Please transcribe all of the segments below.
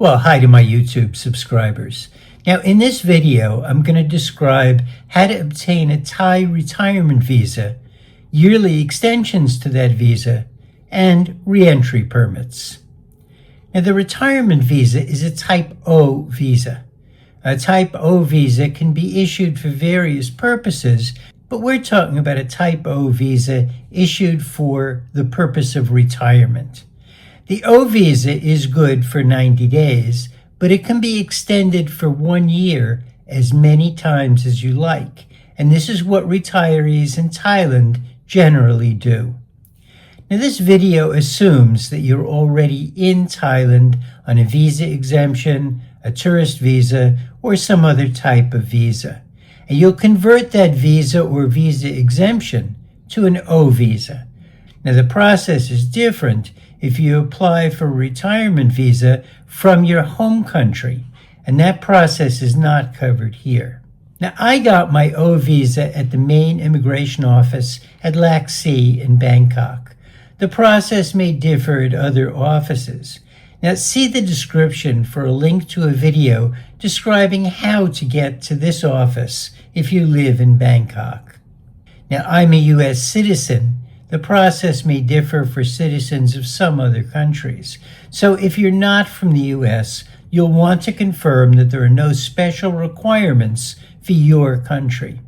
Well, hi to my YouTube subscribers. Now, in this video, I'm going to describe how to obtain a Thai retirement visa, yearly extensions to that visa, and reentry permits. Now, the retirement visa is a Type O visa. A Type O visa can be issued for various purposes, but we're talking about a Type O visa issued for the purpose of retirement. The O visa is good for 90 days, but it can be extended for 1 year as many times as you like, and this is what retirees in Thailand generally do. Now, this video assumes that you're already in Thailand on a visa exemption, a tourist visa, or some other type of visa, and you'll convert that visa or visa exemption to an O visa. Now, the process is different if you apply for a retirement visa from your home country, and that process is not covered here. Now, I got my O visa at the main immigration office at Lac Si in Bangkok. The process may differ at other offices. Now, see the description for a link to a video describing how to get to this office if you live in Bangkok. Now, I'm a U.S. citizen. The process may differ for citizens of some other countries. So if you're not from the U.S., you'll want to confirm that there are no special requirements for your country.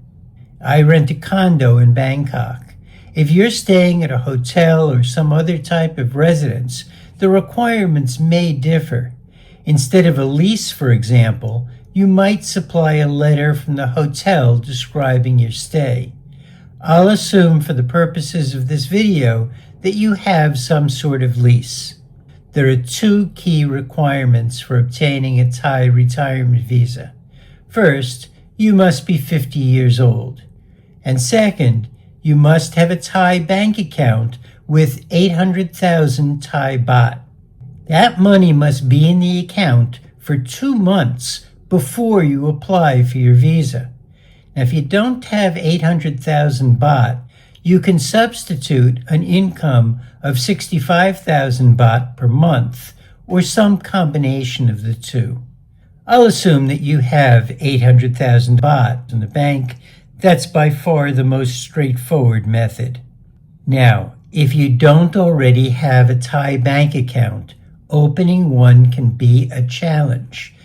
I rent a condo in Bangkok. If you're staying at a hotel or some other type of residence, the requirements may differ. Instead of a lease, for example, you might supply a letter from the hotel describing your stay. I'll assume for the purposes of this video that you have some sort of lease. There are two key requirements for obtaining a Thai retirement visa. First, you must be 50 years old. And second, you must have a Thai bank account with 800,000 Thai baht. That money must be in the account for 2 months before you apply for your visa. Now, if you don't have 800,000 baht, you can substitute an income of 65,000 baht per month, or some combination of the two. I'll assume that you have 800,000 baht in the bank. That's by far the most straightforward method. Now, if you don't already have a Thai bank account, opening one can be a challenge.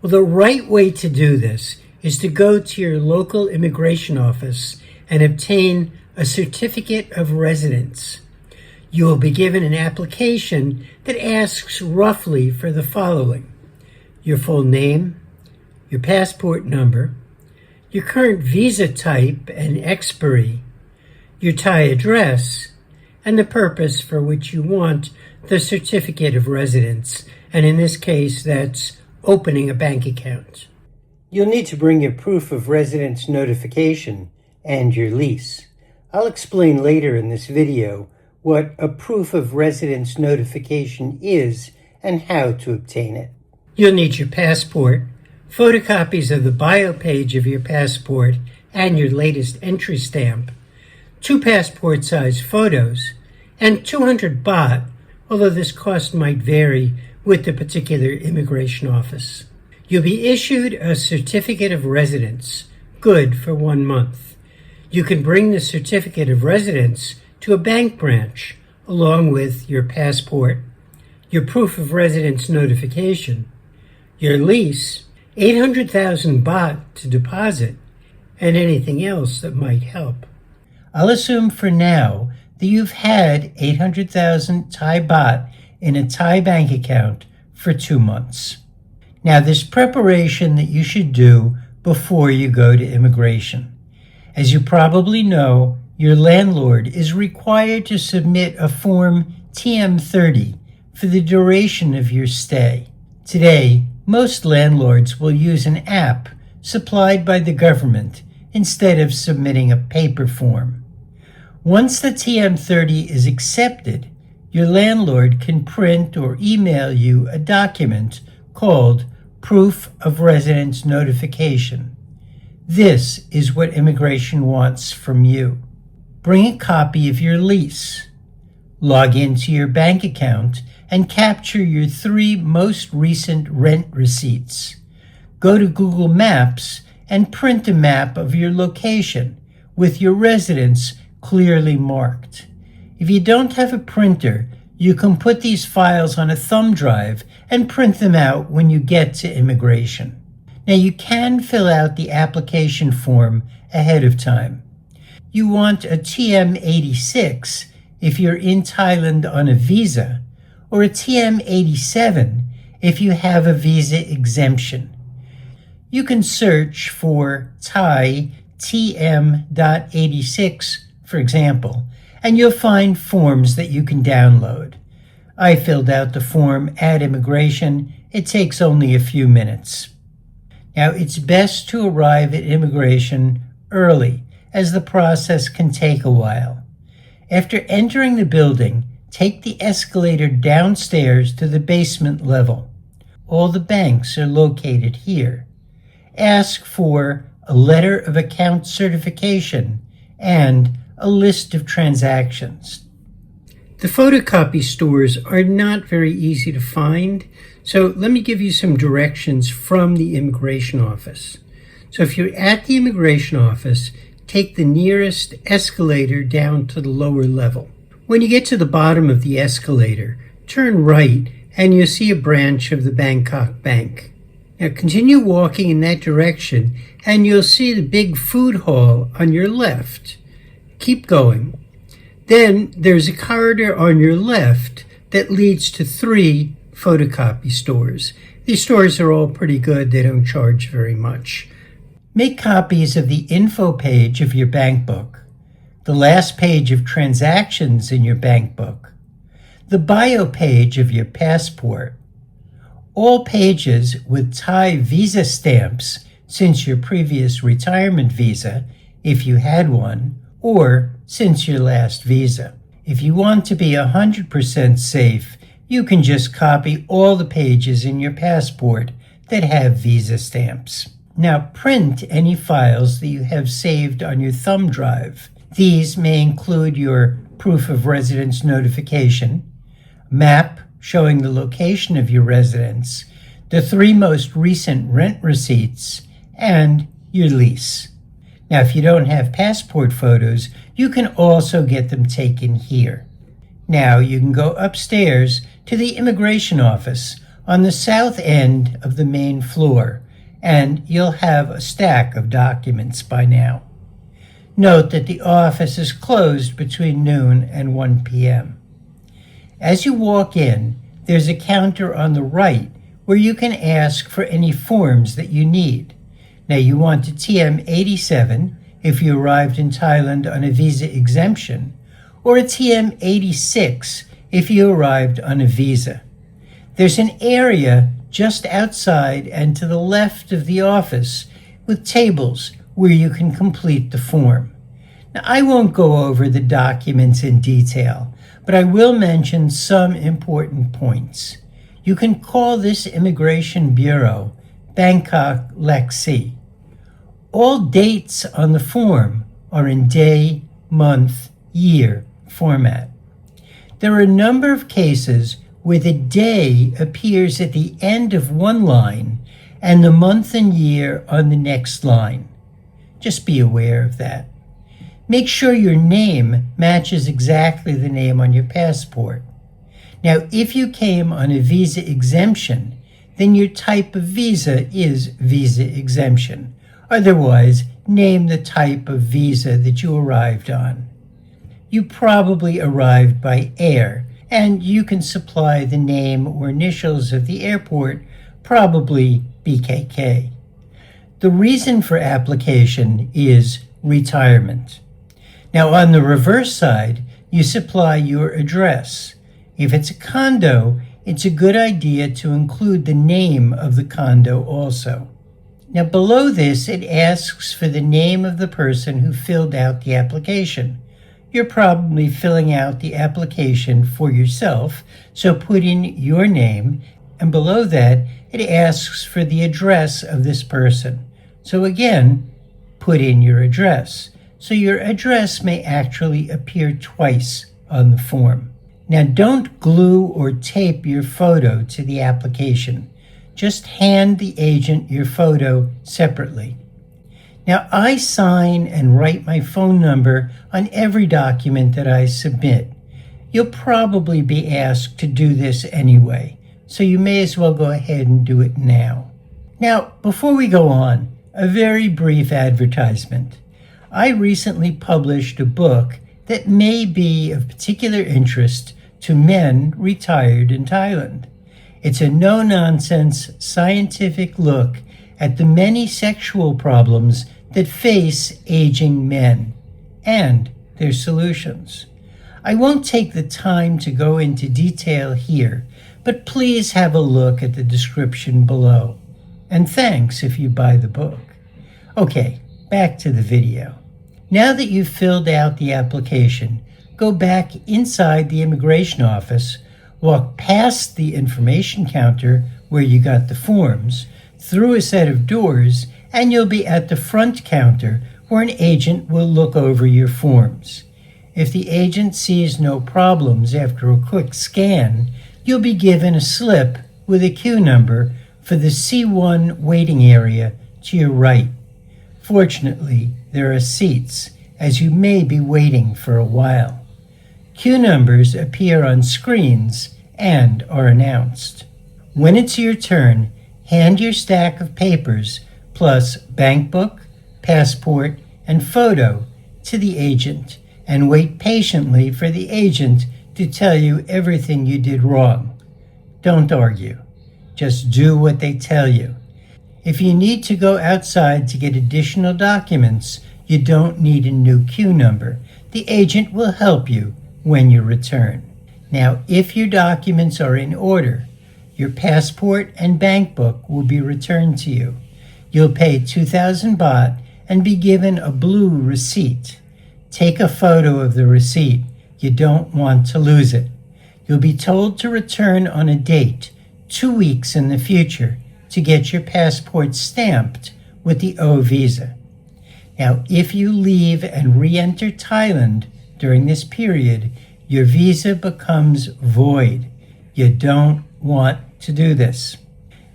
Well, the right way to do this is to go to your local immigration office and obtain a certificate of residence. You will be given an application that asks roughly for the following: your full name, your passport number, your current visa type and expiry, your Thai address, and the purpose for which you want the certificate of residence, and in this case, that's opening a bank account. You'll need to bring your proof of residence notification and your lease. I'll explain later in this video what a proof of residence notification is and how to obtain it. You'll need your passport, photocopies of the bio page of your passport and your latest entry stamp, 2 passport-size photos, and 200 baht, although this cost might vary with the particular immigration office. You'll be issued a certificate of residence, good for 1 month. You can bring the certificate of residence to a bank branch along with your passport, your proof of residence notification, your lease, 800,000 baht to deposit, and anything else that might help. I'll assume for now that you've had 800,000 Thai baht in a Thai bank account for 2 months. Now, there's preparation that you should do before you go to immigration. As you probably know, your landlord is required to submit a Form TM30 for the duration of your stay. Today, most landlords will use an app supplied by the government instead of submitting a paper form. Once the TM30 is accepted, your landlord can print or email you a document called Proof of Residence Notification. This is what immigration wants from you. Bring a copy of your lease. Log into your bank account and capture your 3 most recent rent receipts. Go to Google Maps and print a map of your location with your residence clearly marked. If you don't have a printer, you can put these files on a thumb drive and print them out when you get to immigration. Now, you can fill out the application form ahead of time. You want a TM-86 if you're in Thailand on a visa, or a TM-87 if you have a visa exemption. You can search for Thai TM.86, for example, and you'll find forms that you can download. I filled out the form at immigration. It takes only a few minutes. Now, it's best to arrive at immigration early, as the process can take a while. After entering the building, take the escalator downstairs to the basement level. All the banks are located here. Ask for a letter of account certification and a list of transactions. The photocopy stores are not very easy to find, so let me give you some directions from the immigration office. So if you're at the immigration office, take the nearest escalator down to the lower level. When you get to the bottom of the escalator, turn right and you'll see a branch of the Bangkok Bank. Now continue walking in that direction and you'll see the big food hall on your left. Keep going. Then there's a corridor on your left that leads to 3 photocopy stores. These stores are all pretty good. They don't charge very much. Make copies of the info page of your bank book, the last page of transactions in your bank book, the bio page of your passport, all pages with Thai visa stamps since your previous retirement visa, if you had one, or since your last visa. If you want to be 100% safe, you can just copy all the pages in your passport that have visa stamps. Now print any files that you have saved on your thumb drive. These may include your proof of residence notification, map showing the location of your residence, the 3 most recent rent receipts, and your lease. Now, if you don't have passport photos, you can also get them taken here. Now, you can go upstairs to the immigration office on the south end of the main floor, and you'll have a stack of documents by now. Note that the office is closed between noon and 1 p.m. As you walk in, there's a counter on the right where you can ask for any forms that you need. Now, you want a TM-87 if you arrived in Thailand on a visa exemption, or a TM-86 if you arrived on a visa. There's an area just outside and to the left of the office with tables where you can complete the form. Now, I won't go over the documents in detail, but I will mention some important points. You can call this immigration bureau Bangkok Lexi. All dates on the form are in day, month, year format. There are a number of cases where the day appears at the end of one line and the month and year on the next line. Just be aware of that. Make sure your name matches exactly the name on your passport. Now, if you came on a visa exemption, then your type of visa is visa exemption. Otherwise, name the type of visa that you arrived on. You probably arrived by air, and you can supply the name or initials of the airport, probably BKK. The reason for application is retirement. Now, on the reverse side, you supply your address. If it's a condo, it's a good idea to include the name of the condo also. Now, below this, it asks for the name of the person who filled out the application. You're probably filling out the application for yourself, so put in your name, and below that, it asks for the address of this person. So again, put in your address. So your address may actually appear twice on the form. Now, don't glue or tape your photo to the application. Just hand the agent your photo separately. Now, I sign and write my phone number on every document that I submit. You'll probably be asked to do this anyway, so you may as well go ahead and do it now. Now, before we go on, a very brief advertisement. I recently published a book that may be of particular interest to men retired in Thailand. It's a no-nonsense scientific look at the many sexual problems that face aging men and their solutions. I won't take the time to go into detail here, but please have a look at the description below. And thanks if you buy the book. Okay, back to the video. Now that you've filled out the application, go back inside the immigration office, walk past the information counter where you got the forms, through a set of doors, and you'll be at the front counter where an agent will look over your forms. If the agent sees no problems after a quick scan, you'll be given a slip with a queue number for the C1 waiting area to your right. Fortunately, there are seats, as you may be waiting for a while. Queue numbers appear on screens and are announced. When it's your turn, hand your stack of papers plus bank book, passport, and photo to the agent and wait patiently for the agent to tell you everything you did wrong. Don't argue. Just do what they tell you. If you need to go outside to get additional documents, you don't need a new queue number. The agent will help you when you return. Now, if your documents are in order, your passport and bank book will be returned to you. You'll pay 2,000 baht and be given a blue receipt. Take a photo of the receipt. You don't want to lose it. You'll be told to return on a date 2 weeks in the future to get your passport stamped with the O visa. Now, if you leave and re-enter Thailand during this period, your visa becomes void. You don't want to do this.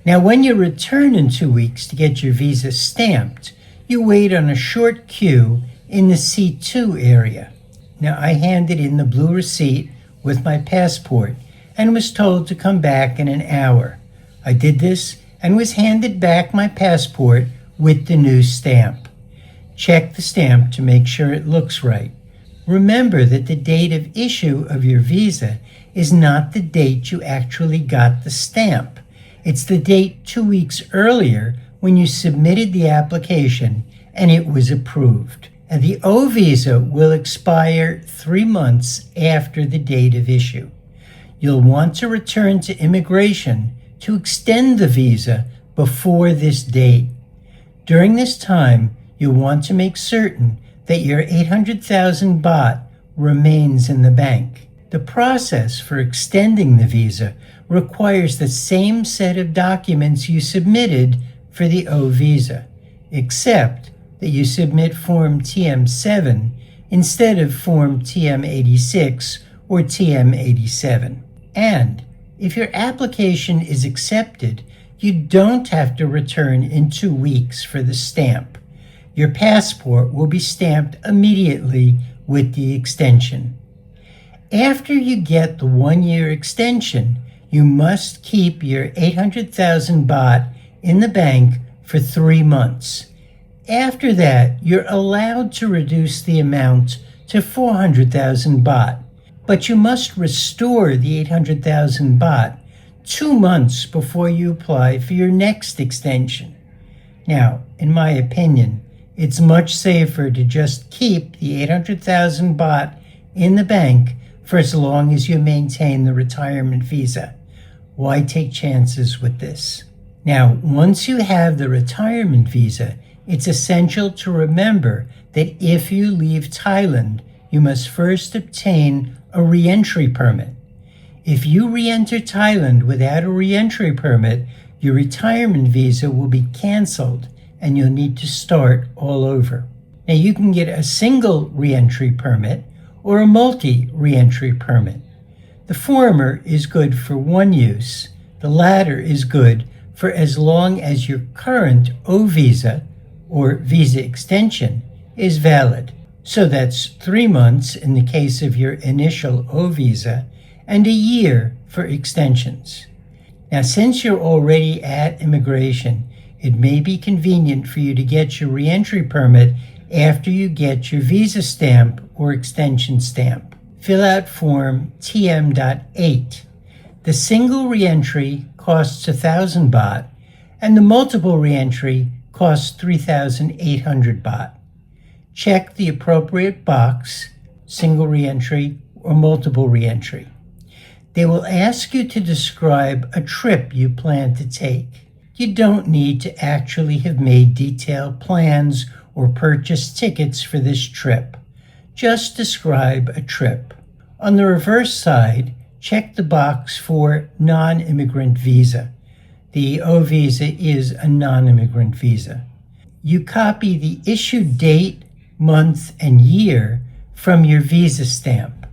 Now, when you return in 2 weeks to get your visa stamped, you wait on a short queue in the C2 area. Now, I handed in the blue receipt with my passport and was told to come back in an hour. I did this and was handed back my passport with the new stamp. Check the stamp to make sure it looks right. Remember that the date of issue of your visa is not the date you actually got the stamp. It's the date 2 weeks earlier when you submitted the application and it was approved. And the O visa will expire 3 months after the date of issue. You'll want to return to immigration to extend the visa before this date. During this time, you'll want to make certain that your 800,000 baht remains in the bank. The process for extending the visa requires the same set of documents you submitted for the O visa, except that you submit Form TM7 instead of Form TM86 or TM87. And if your application is accepted, you don't have to return in 2 weeks for the stamp. Your passport will be stamped immediately with the extension. After you get the 1-year extension, you must keep your 800,000 baht in the bank for 3 months. After that, you're allowed to reduce the amount to 400,000 baht, but you must restore the 800,000 baht 2 months before you apply for your next extension. Now, in my opinion, it's much safer to just keep the 800,000 baht in the bank for as long as you maintain the retirement visa. Why take chances with this? Now, once you have the retirement visa, it's essential to remember that if you leave Thailand, you must first obtain a reentry permit. If you re-enter Thailand without a reentry permit, your retirement visa will be canceled and you'll need to start all over. Now, you can get a single reentry permit or a multi-reentry permit. The former is good for one use. The latter is good for as long as your current O visa or visa extension is valid. So that's 3 months in the case of your initial O visa and a year for extensions. Now, since you're already at immigration, it may be convenient for you to get your reentry permit after you get your visa stamp or extension stamp. Fill out Form TM.8. The single reentry costs 1,000 baht, and the multiple reentry costs 3,800 baht. Check the appropriate box, single reentry or multiple reentry. They will ask you to describe a trip you plan to take. You don't need to actually have made detailed plans or purchased tickets for this trip. Just describe a trip. On the reverse side, check the box for non-immigrant visa. The O visa is a non-immigrant visa. You copy the issue date, month, and year from your visa stamp.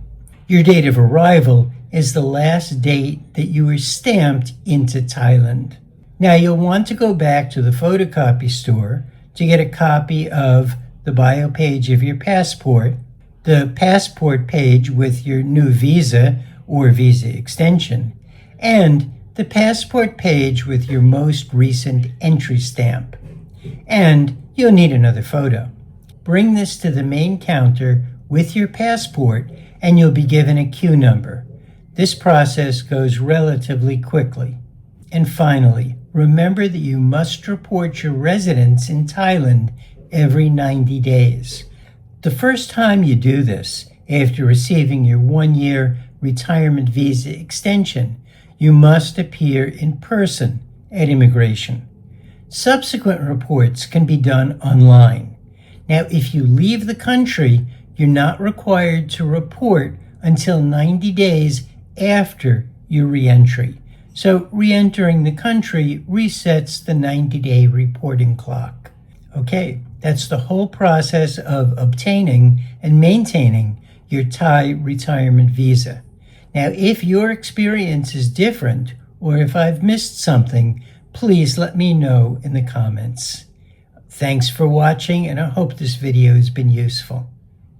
Your date of arrival is the last date that you were stamped into Thailand. Now you'll want to go back to the photocopy store to get a copy of the bio page of your passport, the passport page with your new visa or visa extension, and the passport page with your most recent entry stamp. And you'll need another photo. Bring this to the main counter with your passport and you'll be given a queue number. This process goes relatively quickly. And finally, remember that you must report your residence in Thailand every 90 days. The first time you do this, after receiving your 1-year retirement visa extension, you must appear in person at immigration. Subsequent reports can be done online. Now, if you leave the country, you're not required to report until 90 days after your reentry. So re-entering the country resets the 90-day reporting clock. Okay, that's the whole process of obtaining and maintaining your Thai retirement visa. Now, if your experience is different, or if I've missed something, please let me know in the comments. Thanks for watching, and I hope this video has been useful.